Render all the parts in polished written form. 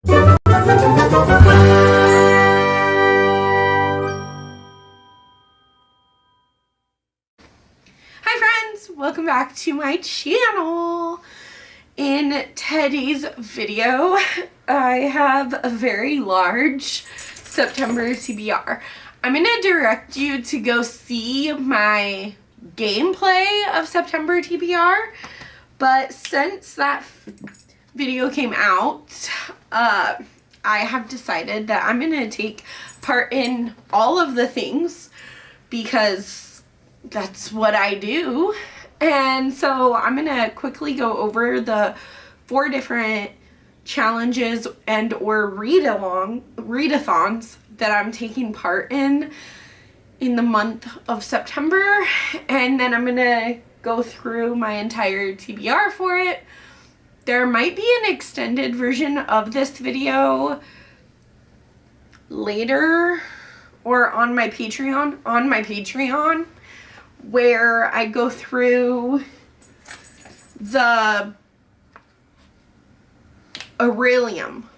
Welcome back to my channel. In today's video, I have a very large September TBR. I'm going to direct you to go see my gameplay of September TBR, but since that video came out, I have decided that I'm going to take part in all of the things because that's what I do. And so I'm going to quickly go over the 4 different challenges and or readathons that I'm taking part in the month of September. And then I'm going to go through my entire TBR for it. There might be an extended version of this video later or on my Patreon. Where I go through the Aurelium,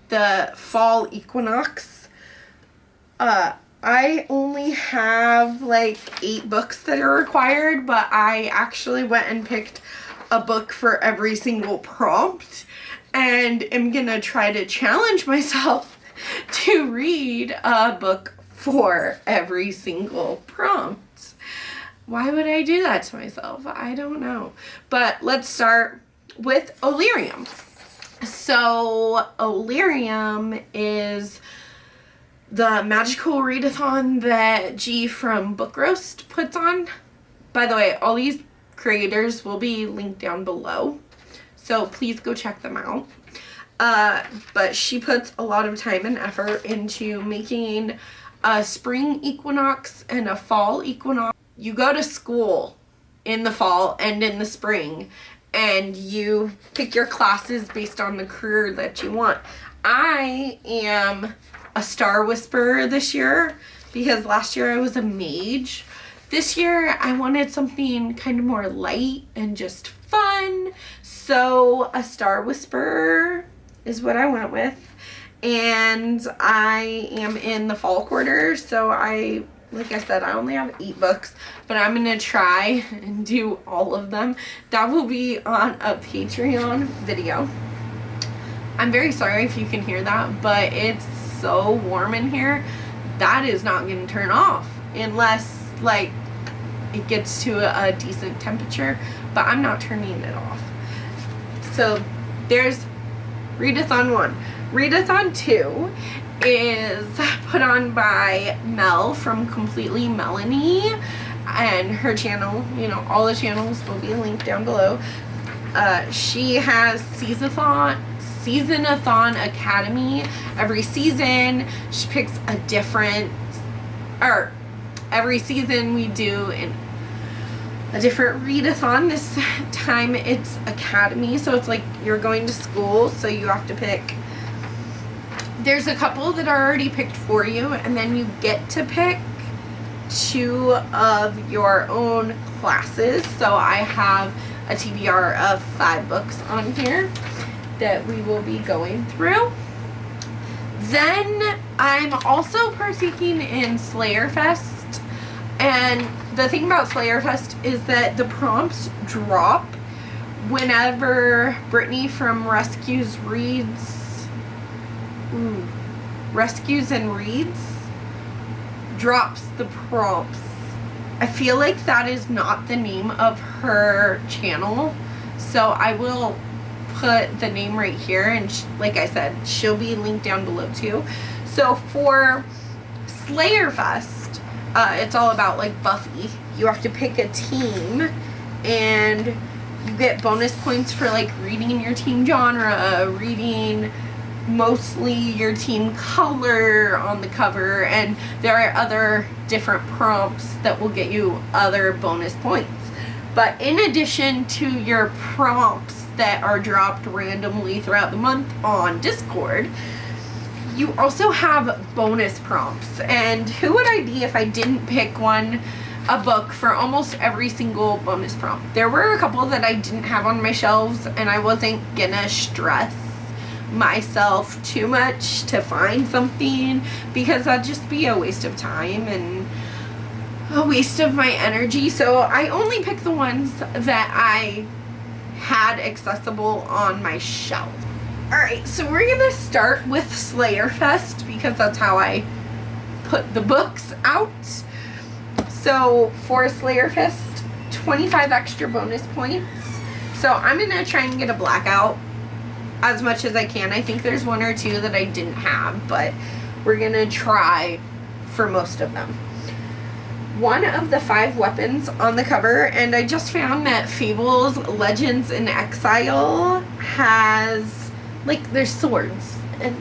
the fall equinox. I only have like 8 books that are required, but I actually went and picked a book for every single prompt and am gonna try to challenge myself to read a book for every single prompt. Why would I do that to myself? I don't know. But let's start with Olirium. So Olirium is the magical readathon that G from Book Roast puts on. By the way, all these creators will be linked down below, so please go check them out. But she puts a lot of time and effort into making a spring equinox and a fall equinox. You go to school in the fall and in the spring, and you pick your classes based on the career that you want. I am a star whisperer this year because last year I was a mage. This year I wanted something kind of more light and just fun, so a star whisperer is what I went with. And I am in the fall quarter, so like I said, I only have 8 books, but I'm going to try and do all of them. That will be on a Patreon video. I'm very sorry if you can hear that, but it's so warm in here. That is not going to turn off unless, like, it gets to a decent temperature, but I'm not turning it off. So there's Readathon 1. Readathon 2 is put on by Mel from Completely Melanie, and her channel, you know, all the channels will be linked down below. She has Seasonathon Academy. Every season she picks a different, or every season we do a different readathon. This time it's Academy, so it's like you're going to school, so you have to pick. There's a couple that are already picked for you, and then you get to pick 2 of your own classes. So I have a TBR of 5 books on here that we will be going through. Then I'm also partaking in Slayer Fest, and the thing about Slayer Fest is that the prompts drop whenever Brittany from Rescues and Reads drops the prompts. I feel like that is not the name of her channel, so I will put the name right here, and like I said, she'll be linked down below too. So for Slayer Fest, it's all about like Buffy. You have to pick a team, and you get bonus points for like reading your team genre, reading mostly your team color on the cover, and there are other different prompts that will get you other bonus points. But in addition to your prompts that are dropped randomly throughout the month on Discord, you also have bonus prompts. And who would I be if I didn't pick a book for almost every single bonus prompt? There were a couple that I didn't have on my shelves, and I wasn't gonna stress myself too much to find something, because that'd just be a waste of time and a waste of my energy. So I only pick the ones that I had accessible on my shelf. Alright, so we're gonna start with Slayer Fest because that's how I put the books out. So for Slayer Fest, 25 extra bonus points. So I'm gonna try and get a blackout as much as I can. I think there's one or two that I didn't have, but we're gonna try for most of them. One of the 5 weapons on the cover, and I just found that Fables Legends in Exile has, like, there's swords, and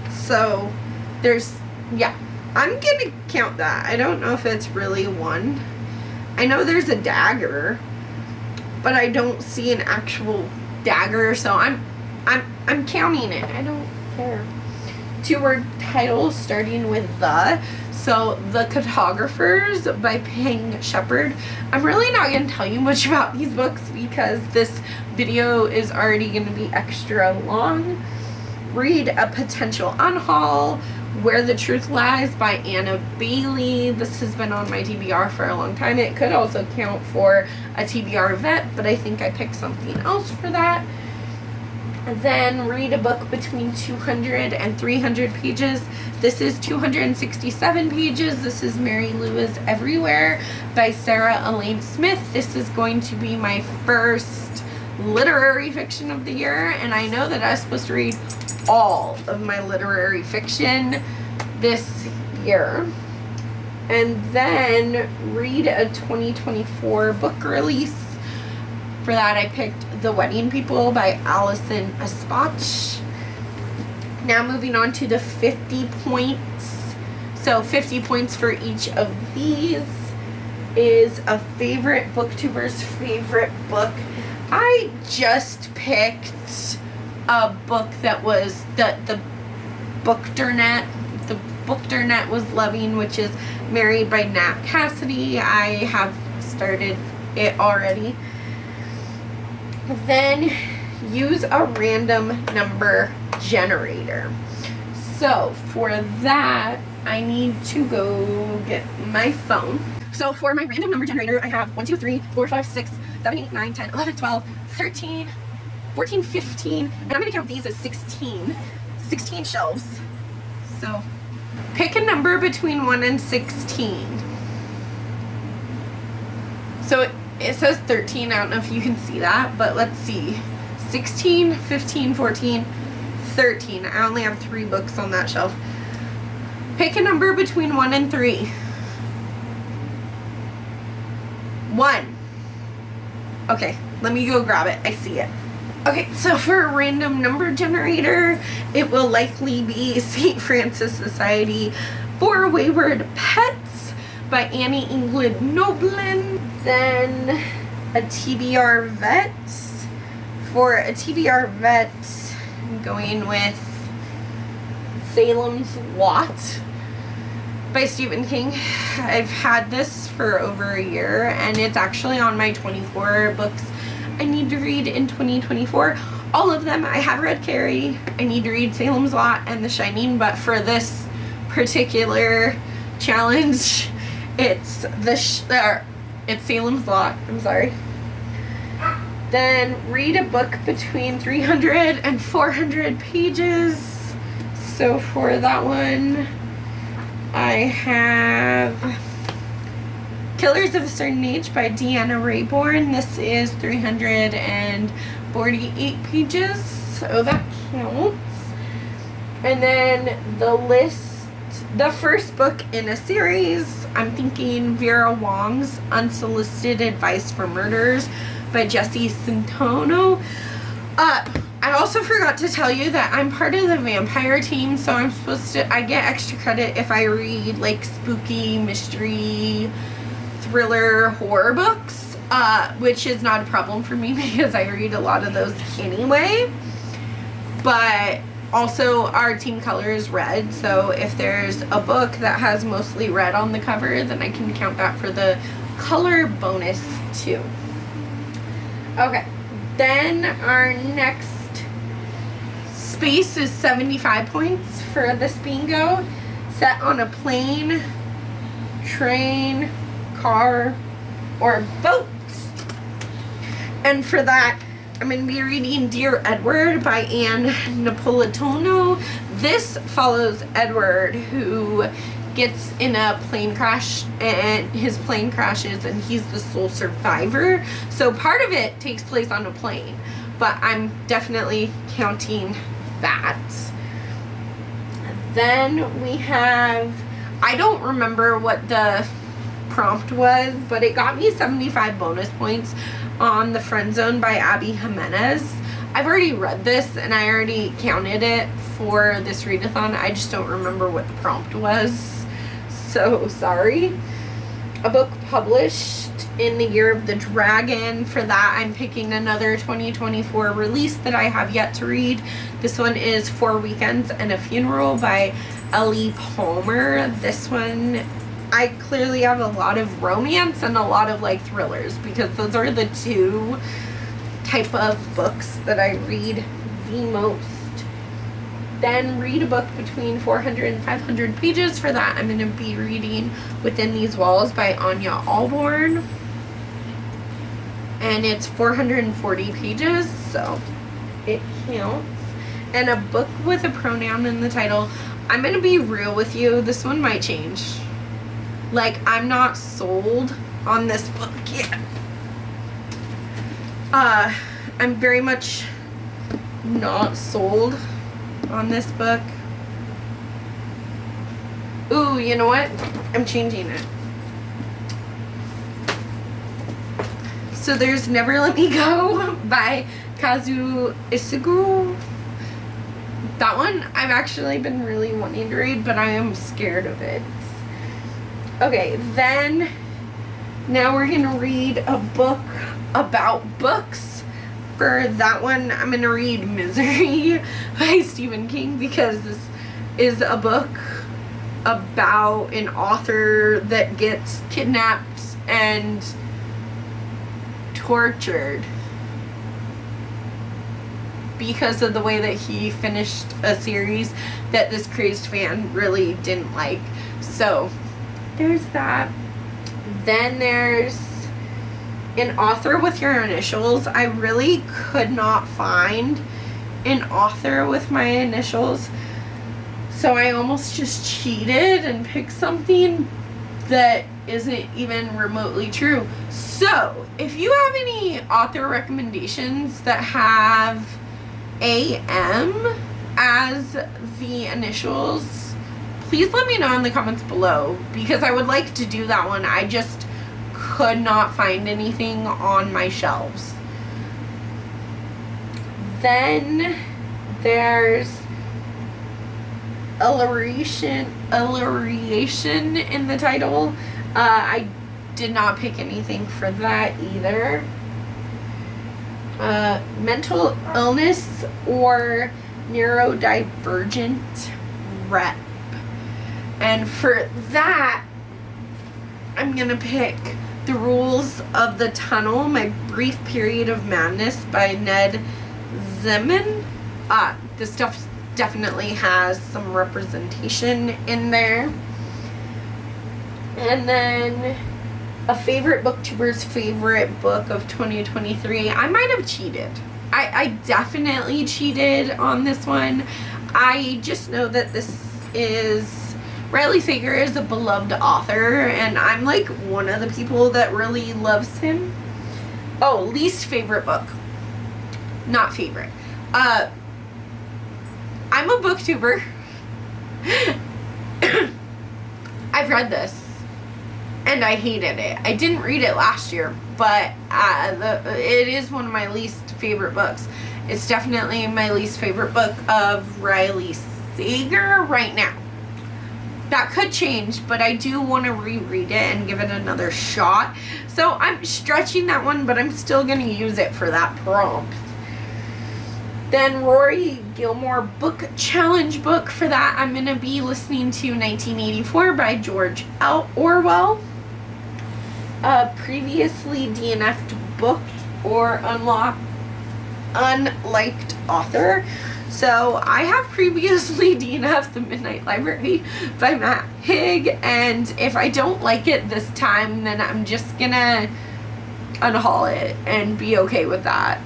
so there's, yeah, I'm gonna count that. I don't know if it's really one. I know there's a dagger, but I don't see an actual dagger, so I'm counting it. I don't care. 2-word titles starting with the. So, The Cartographers by Ping Shepherd. I'm really not going to tell you much about these books because this video is already going to be extra long. Read A Potential Unhaul, Where the Truth Lies by Anna Bailey. This has been on my TBR for a long time. It could also count for a TBR vet, but I think I picked something else for that. Then read a book between 200 and 300 pages. This is 267 pages. This is Mary Lou is Everywhere by Sarah Elaine Smith. This is going to be my first literary fiction of the year, and I know that I was supposed to read all of my literary fiction this year. And then read a 2024 book release. For that, I picked The Wedding People by Allison Espach. Now moving on to the 50 points. So 50 points for each of these is a favorite booktuber's favorite book. I just picked a book that was the Bookdernet was loving, which is Married by Nat Cassidy. I have started it already. Then use a random number generator. So for that, I need to go get my phone. So for my random number generator, I have 1, 2, 3, 4, 5, 6, 7, 8, 9, 10, 11, 12, 13, 14, 15, and I'm going to count these as 16 shelves. So pick a number between 1 and 16. So it says 13. I don't know if you can see that, but let's see. 16, 15, 14, 13. I only have 3 books on that shelf. Pick a number between 1 and 3. 1. Okay, let me go grab it. I see it. Okay, so for a random number generator, it will likely be St. Francis Society for Wayward Pets by Annie England Noblin. Then a TBR vet. For a TBR vet, I'm going with Salem's Lot by Stephen King. I've had this for over a year, and it's actually on my 24 books I need to read in 2024. All of them I have read Carrie. I need to read Salem's Lot and The Shining, but for this particular challenge, it's Salem's Lot. I'm sorry. Then read a book between 300 and 400 pages. So for that one, I have Killers of a Certain Age by Deanna Raybourn. This is 348 pages, so that counts. And then the first book in a series, I'm thinking Vera Wong's Unsolicited Advice for Murderers by Jessie Centono. I also forgot to tell you that I'm part of the vampire team, so I get extra credit if I read like spooky, mystery, thriller, horror books, which is not a problem for me because I read a lot of those anyway. But also our team color is red, so if there's a book that has mostly red on the cover, then I can count that for the color bonus too. Okay, then our next Space is 75 points for this bingo. Set on a plane, train, car, or boat. And for that, I'm going to be reading Dear Edward by Anne Napolitano. This follows Edward, who gets in a plane crash, and his plane crashes, and he's the sole survivor. So part of it takes place on a plane, but I'm definitely counting that. Then we have, I don't remember what the prompt was, but it got me 75 bonus points on The Friend Zone by Abby Jimenez. I've already read this and I already counted it for this readathon. I just don't remember what the prompt was, so sorry. A book published in the Year of the Dragon. For that, I'm picking another 2024 release that I have yet to read. This one is 4 Weekends and a Funeral by Ellie Palmer. This one, I clearly have a lot of romance and a lot of like thrillers, because those are the two type of books that I read the most. Then read a book between 400 and 500 pages. For that, I'm going to be reading Within These Walls by Anya Alborn. And it's 440 pages, so it counts. And a book with a pronoun in the title. I'm going to be real with you, this one might change. Like, I'm not sold on this book yet. I'm very much not sold on this book. Ooh, you know what? I'm changing it. So there's Never Let Me Go by Kazu Isugu. That one I've actually been really wanting to read, but I am scared of it. Okay, then now we're going to read a book about books. For that one, I'm going to read Misery by Stephen King, because this is a book about an author that gets kidnapped and tortured because of the way that he finished a series that this crazed fan really didn't like. So there's that. Then there's an author with your initials. I really could not find an author with my initials, so I almost just cheated and picked something that isn't even remotely true. So if you have any author recommendations that have AM as the initials, please let me know in the comments below, because I would like to do that one. I just could not find anything on my shelves. Then there's alliteration in the title. I did not pick anything for that either. Mental illness or neurodivergent rep. And for that, I'm gonna pick The Rules of the Tunnel, My Brief Period of Madness by Ned Zeman. This stuff definitely has some representation in there. And then a favorite booktuber's favorite book of 2023. I might have cheated. I definitely cheated on this one. I just know that this is, Riley Sager is a beloved author, and I'm like one of the people that really loves him. Oh, least favorite book. Not favorite. I'm a booktuber. I've read this and I hated it. I didn't read it last year, but it is one of my least favorite books. It's definitely my least favorite book of Riley Sager right now. That could change, but I do want to reread it and give it another shot. So I'm stretching that one, but I'm still going to use it for that prompt. Then Rory Gilmore book challenge book. For that, I'm going to be listening to 1984 by George Orwell. A previously DNF'd book or unliked author. So I have previously DNF'd The Midnight Library by Matt Haig, and if I don't like it this time, then I'm just gonna unhaul it and be okay with that.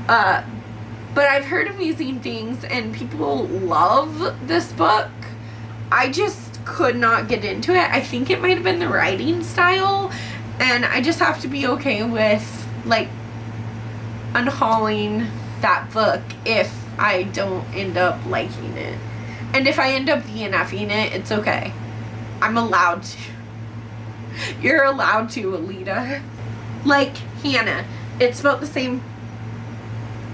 But I've heard amazing things, and people love this book. I just could not get into it. I think it might have been the writing style, and I just have to be okay with, like, unhauling that book if I don't end up liking it. And if I end up DNFing it, it's okay. I'm allowed to. You're allowed to, Alita. Like Hannah. It's spelled the same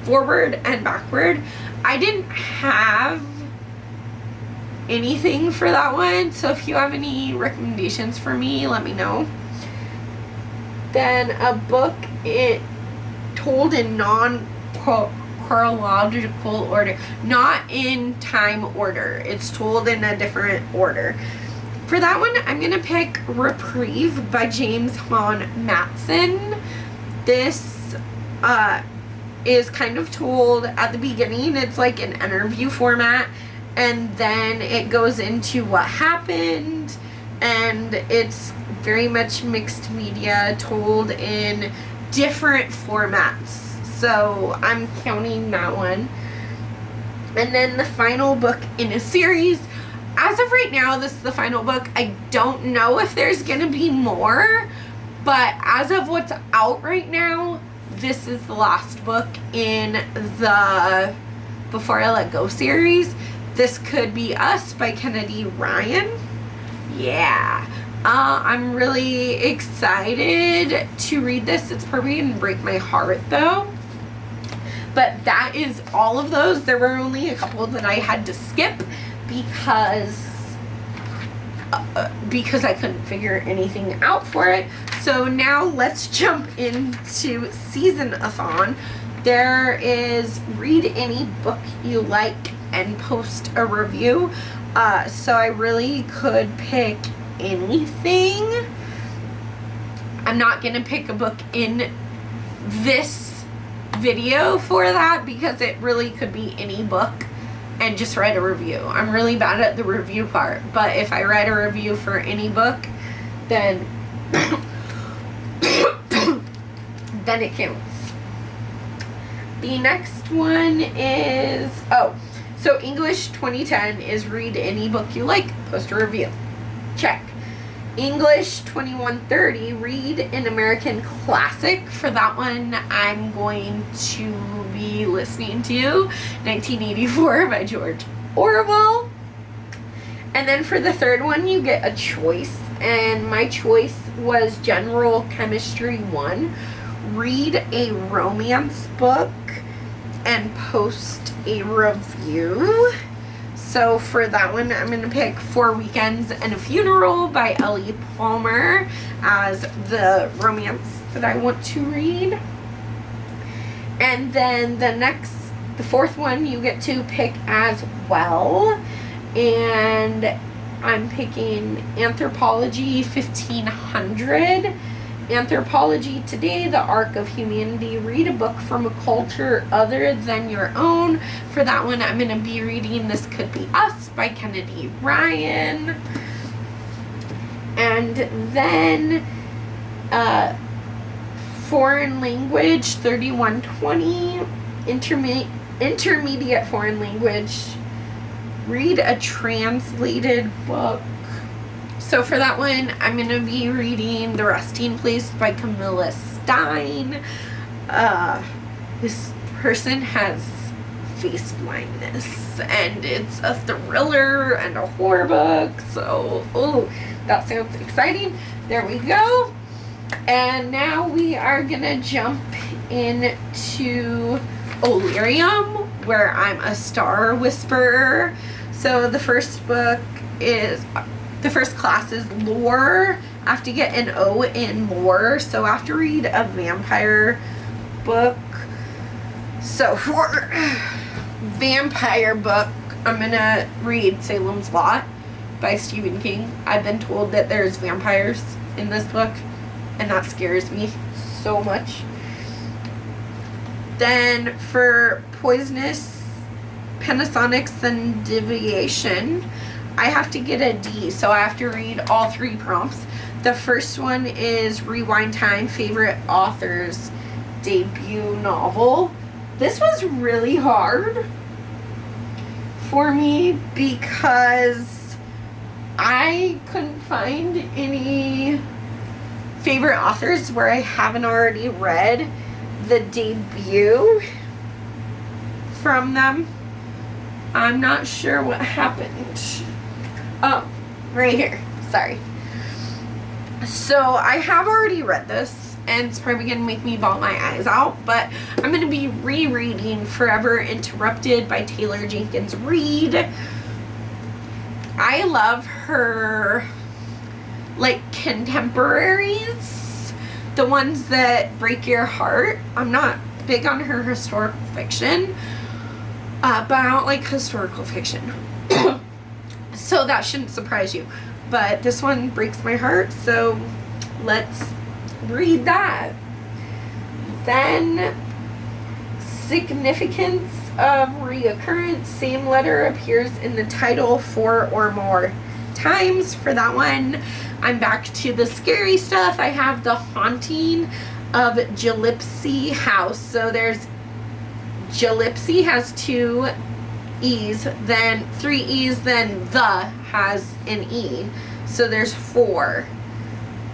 forward and backward. I didn't have anything for that one, so if you have any recommendations for me, let me know. Then a book told in non-chronological order, not in time order. It's told in a different order. For that one, I'm gonna pick Reprieve by James Hahn Matson. This is kind of told at the beginning. It's like an interview format, and then it goes into what happened, and it's very much mixed media told in different formats. So I'm counting that one. And then the final book in a series. As of right now, this is the final book. I don't know if there's gonna be more, but as of what's out right now, this is the last book in the Before I Let Go series. This Could Be Us by Kennedy Ryan. Yeah. I'm really excited to read this. It's probably gonna break my heart though. But that is all of those. There were only a couple that I had to skip because I couldn't figure anything out for it. So now let's jump into Season-a-thon. There is read any book you like and post a review. So I really could pick anything. I'm not gonna pick a book in this video for that because it really could be any book and just write a review. I'm really bad at the review part, but if I write a review for any book, then then it counts. The next one is, so English 2010 is read any book you like, post a review. Check. English 2130, read an American classic. For that one, I'm going to be listening to 1984 by George Orwell. And then for the third one, you get a choice. And my choice was General Chemistry 1. Read a romance book and post a review. So for that one, I'm going to pick 4 Weekends and a Funeral by Ellie Palmer as the romance that I want to read. And then the fourth one you get to pick as well. And I'm picking Anthropology 1500. Anthropology Today, The Arc of Humanity. Read a book from a culture other than your own. For that one, I'm going to be reading This Could Be Us by Kennedy Ryan. And then foreign language 3120. Intermediate foreign language. Read a translated book. So for that one, I'm going to be reading The Resting Place by Camilla Stein. This person has face blindness, and it's a thriller and a horror book. So, that sounds exciting. There we go. And now we are going to jump into Olirium, where I'm a star whisperer. So the first class is lore. I have to get an O in lore, so I have to read a vampire book. So for vampire book, I'm gonna read Salem's Lot by Stephen King. I've been told that there's vampires in this book, and that scares me so much. Then for poisonous Panasonic's and Deviation. I have to get a D, so I have to read all 3 prompts. The first one is Rewind Time, favorite author's debut novel. This was really hard for me because I couldn't find any favorite authors where I haven't already read the debut from them. I'm not sure what happened. Oh, right here. Sorry. So I have already read this, and it's probably going to make me bawl my eyes out, but I'm going to be rereading Forever Interrupted by Taylor Jenkins Reid. I love her, like, contemporaries, the ones that break your heart. I'm not big on her historical fiction, but I don't like historical fiction. So that shouldn't surprise you. But this one breaks my heart, so let's read that. Then, Significance of Reoccurrence. Same letter appears in the title 4 or more times. For that one, I'm back to the scary stuff. I have The Haunting of Gypsy House. So there's Gypsy has 2 E's, then 3 E's, then the has an E. So there's 4.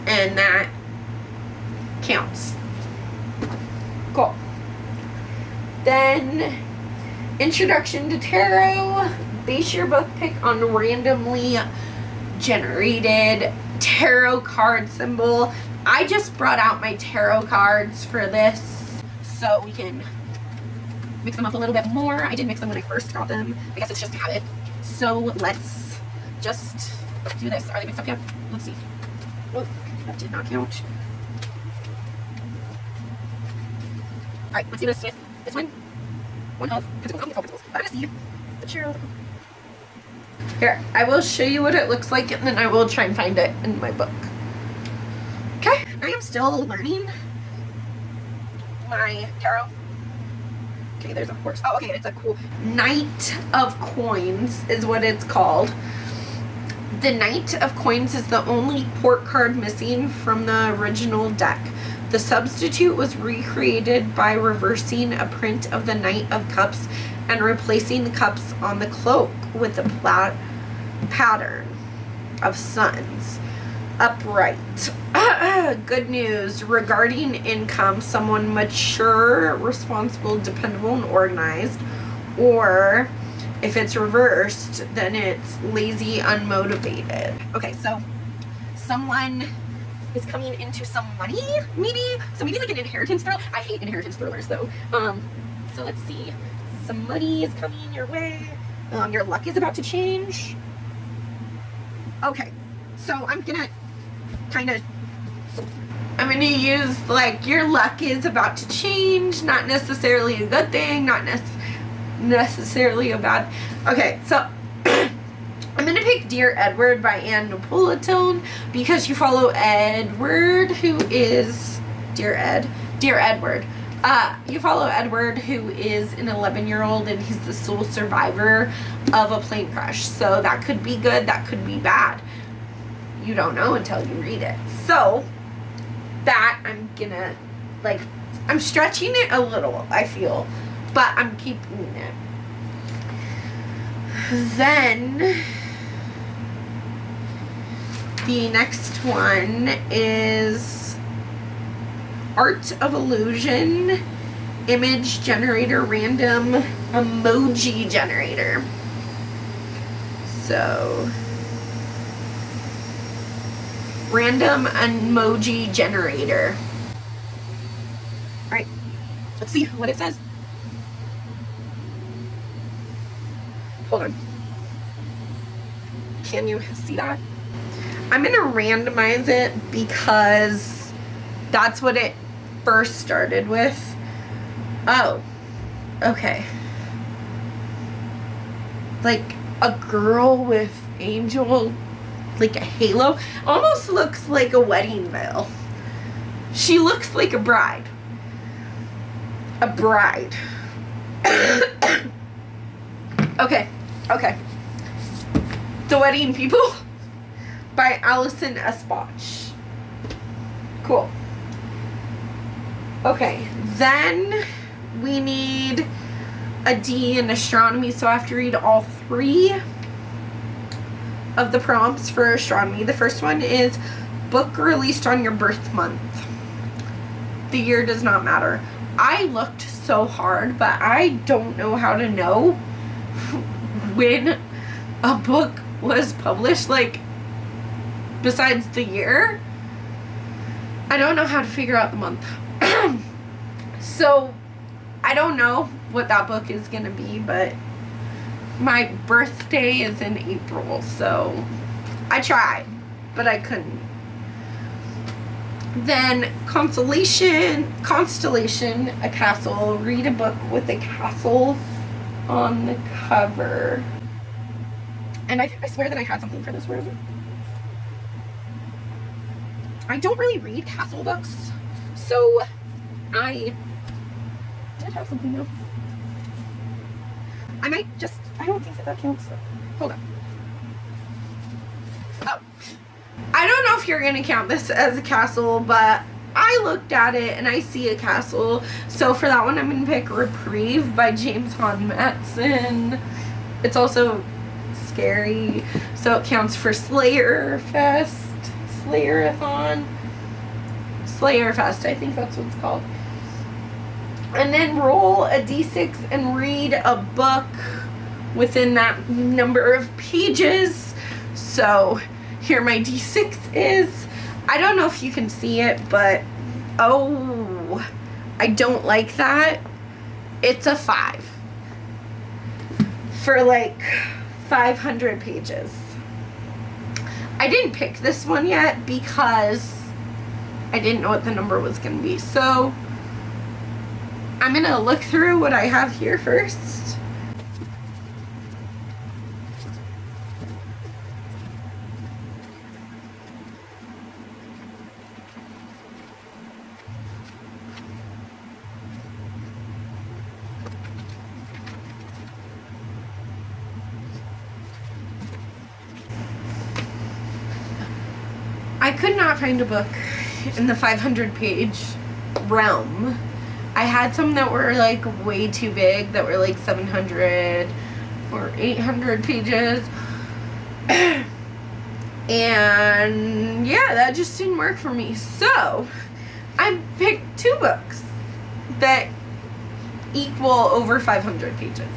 And that counts. Cool. Then, Introduction to Tarot. Base your book pick on randomly generated tarot card symbol. I just brought out my tarot cards for this so we can mix them up a little bit more. I did mix them when I first got them. I guess it's just a habit. So let's just do this. Are they mixed up yet? Let's see. Oh, that did not count. Alright, let's do this with this one. One of principles. Oh, principles. But I'm gonna see the tarot. Here, I will show you what it looks like, and then I will try and find it in my book. Okay, I am still learning my tarot. Okay, there's a horse. Oh, okay, it's a cool Knight of Coins is what it's called. The Knight of Coins is the only court card missing from the original deck. The substitute was recreated by reversing a print of the Knight of Cups and replacing the cups on the cloak with the pattern of suns. Upright. Good news regarding income. Someone mature, responsible, dependable, and organized. Or if it's reversed, then it's lazy, unmotivated. Okay, so someone is coming into some money, maybe? So maybe like an inheritance thriller. I hate inheritance thrillers though. So let's see. Some money is coming your way. Your luck is about to change. Okay, so I'm gonna use like your luck is about to change, not necessarily a good thing, not necessarily a bad. Okay, so I'm gonna pick Dear Edward by Anne Napolitano because you follow Edward, who is Dear Edward. You follow Edward, who is an 11-year-old, and he's the sole survivor of a plane crash. So that could be good, that could be bad. You don't know until you read it. So that I'm gonna, like, I'm stretching it a little, I feel, but I'm keeping it. Then the next one is Art of Illusion, image generator, random emoji generator. So random emoji generator. Alright, let's see what it says. Hold on. Can you see that? I'm gonna randomize it because that's what it first started with. Oh, okay. Like a girl with angel, like a halo. Almost looks like a wedding veil. She looks like a bride. A bride. Okay. The Wedding People by Allison S. Botch. Cool. Okay, then we need a D in astronomy, so I have to read all 3 of the prompts for astronomy. The first one is book released on your birth month. The year does not matter. I looked so hard, but I don't know how to know when a book was published, like, besides the year. I don't know how to figure out the month. So, I don't know what that book is going to be, but my birthday is in April, so I tried, but I couldn't. Then Constellation, a castle. Read a book with a castle on the cover. And I swear that I had something for this word. I don't really read castle books, so I did have something though. I don't think that counts though. Hold on. Oh. I don't know if you're going to count this as a castle, but I looked at it and I see a castle. So for that one, I'm going to pick Reprieve by James Hahn Matson. It's also scary, so it counts for Slayerathon. Slayerfest, I think that's what it's called. And then roll a d6 and read a book within that number of pages. So here my d6 is. I don't know if you can see it, but oh, I don't like that. It's a 5 for like 500 pages. I didn't pick this one yet because I didn't know what the number was going to be. So I'm going to look through what I have here first. I could not find a book in the 500 page realm. I had some that were like way too big, that were like 700 or 800 pages. And yeah, that just didn't work for me. So I picked 2 books that equal over 500 pages.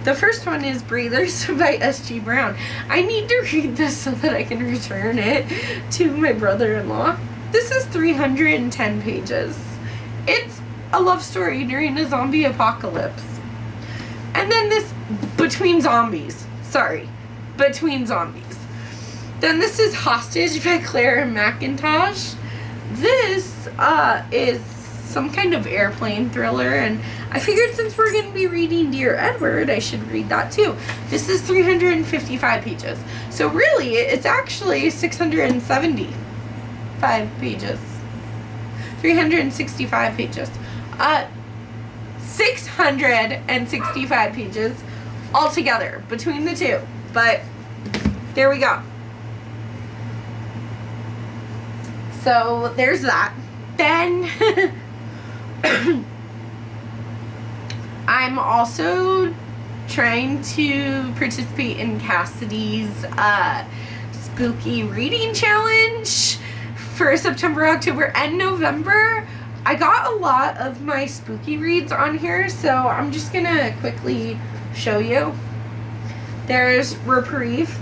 The first one is Breathers by S.G. Brown. I need to read this so that I can return it to my brother-in-law. This is 310 pages. It's a love story during a zombie apocalypse. And then this, Between Zombies. Then this is Hostage by Clara McIntosh. This is some kind of airplane thriller, and I figured since we're going to be reading Dear Edward, I should read that too. This is 355 pages. So really, it's actually 675 pages. 365 pages. 665 pages altogether between the 2. But there we go. So there's that. Then I'm also trying to participate in Cassidy's spooky reading challenge for September, October, and November. I got a lot of my spooky reads on here, so I'm just gonna quickly show you. There's Reprieve.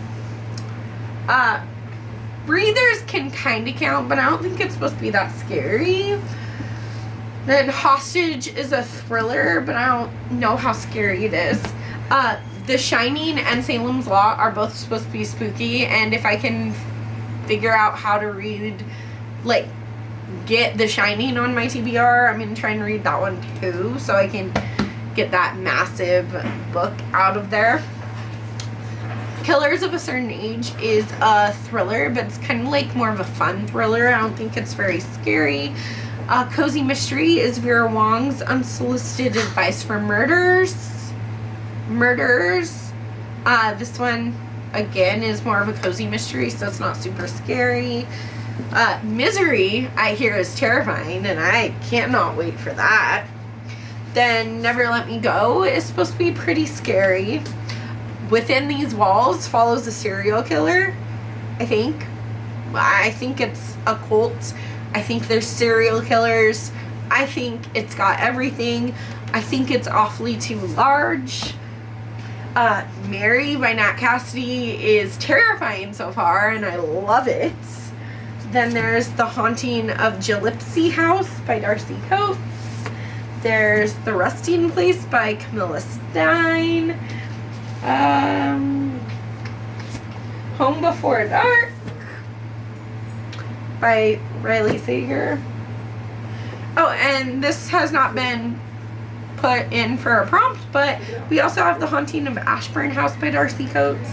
Breathers can kind of count, but I don't think it's supposed to be that scary. Then Hostage is a thriller, but I don't know how scary it is. The Shining and Salem's Lot are both supposed to be spooky, and if I can figure out how to read, like, get The Shining on my TBR, I'm going to try and read that one too, so I can get that massive book out of there. Killers of a Certain Age is a thriller, but it's kind of like more of a fun thriller. I don't think it's very scary. Cozy Mystery is Vera Wong's Unsolicited Advice for Murderers. This one, again, is more of a cozy mystery, so it's not super scary. Misery, I hear, is terrifying, and I cannot wait for that. Then Never Let Me Go is supposed to be pretty scary. Within These Walls follows a serial killer, I think. I think it's a cult. I think there's serial killers. I think it's got everything. I think it's awfully too large. Mary by Nat Cassidy is terrifying so far, and I love it. Then there's The Haunting of Gillespie House by Darcy Coates. There's The Resting Place by Camilla Stein. Home Before Dark by Riley Sager. Oh, and this has not been put in for a prompt, but we also have The Haunting of Ashburn House by Darcy Coates.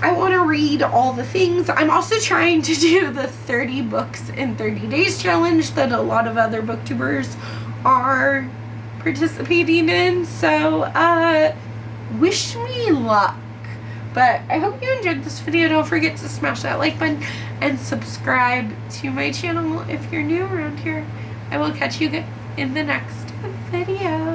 I want to read all the things. I'm also trying to do the 30 books in 30 days challenge that a lot of other booktubers are participating in, so wish me luck. But I hope you enjoyed this video. Don't forget to smash that like button and subscribe to my channel if you're new around here. I will catch you in the next video.